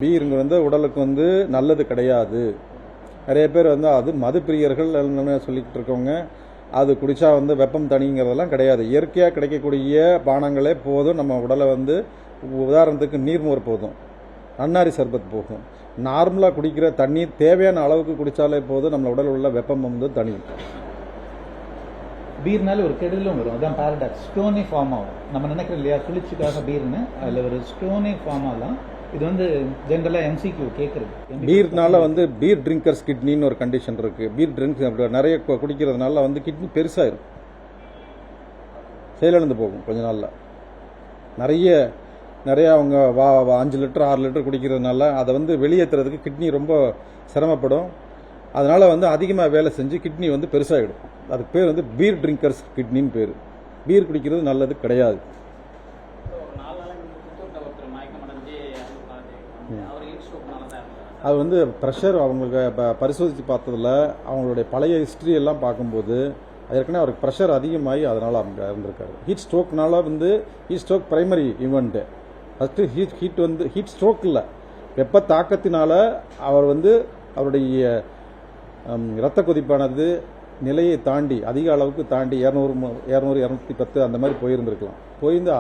பீருங்க உடலுக்கு நல்லது கிடையாது. நிறைய பேர் அது மது பிரியர்கள் சொல்லிக்கிட்டு இருக்கவங்க. அது குடிச்சா வெப்பம் தணிங்கிறதெல்லாம் கிடையாது. இயற்கையாக கிடைக்கக்கூடிய பானங்களே போதும். நம்ம உடலை உதாரணத்துக்கு நீர்மோர் போதும், நன்னாரி சர்பத் போதும். நார்மலாக குடிக்கிற தண்ணீர் தேவையான அளவுக்கு குடித்தாலே போதும், நம்ம உடல் உள்ள வெப்பம் தணியும். பீர்னால ஒரு கெடுதலும் வரும். அதான் பாரடாக்ஸ். ஸ்டோனே ஃபார்ம் ஆகும். நம்ம நினைக்கிறோம் இல்லையா குளிச்சுக்காக பீர்னு, அதில் ஒரு ஸ்டோனே ஃபார்ம் ஆகலாம். இது ஜென்ரலாக எம்சிக்யூ கேட்குறது. பீர்னால பீர் ட்ரிங்கர்ஸ் கிட்னின்னு ஒரு கண்டிஷன் இருக்கு. பீர் ட்ரிங்க்ஸ் நிறைய குடிக்கிறதுனால கிட்னி பெருசாயிரும், செயலிழந்து போகும் கொஞ்ச நாளில். நிறைய அவங்க 5 லிட்டர் 6 லிட்டர் குடிக்கிறதுனால அதை வெளியேற்றுறதுக்கு கிட்னி ரொம்ப சிரமப்படும். அதனால அதிகமாக வேலை செஞ்சு கிட்னி பெருசாகிடும். அதுக்கு பேர் பீர் ட்ரிங்கர்ஸ் கிட்னின்னு பேர். பீர் குடிக்கிறது நல்லது கிடையாது. அது ப்ரெஷர் அவங்களுக்கு பரிசோதித்து பார்த்ததில் அவங்களுடைய பழைய ஹிஸ்ட்ரி எல்லாம் பார்க்கும்போது ஏற்கனவே அவருக்கு ப்ரெஷர் அதிகமாகி அதனால் அவங்க இருந்திருக்காரு. ஹீட் ஸ்ட்ரோக்னால heat stroke primary event. First heat stroke இல்லை, வெப்ப தாக்கத்தினால அவர் அவருடைய இரத்த கொதிப்பானது நிலையை தாண்டி அதிக அளவுக்கு தாண்டி 200 210 அந்த மாதிரி போயிருந்திருக்கலாம்.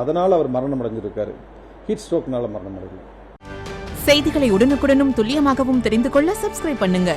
அதனால் அவர் மரணம் அடைஞ்சிருக்காரு. ஹீட் ஸ்ட்ரோக்னால மரணம் அடையல. செய்திகளை உடனுக்குடனும் துல்லியமாகவும் தெரிந்து கொள்ள சப்ஸ்கிரைப் பண்ணுங்க.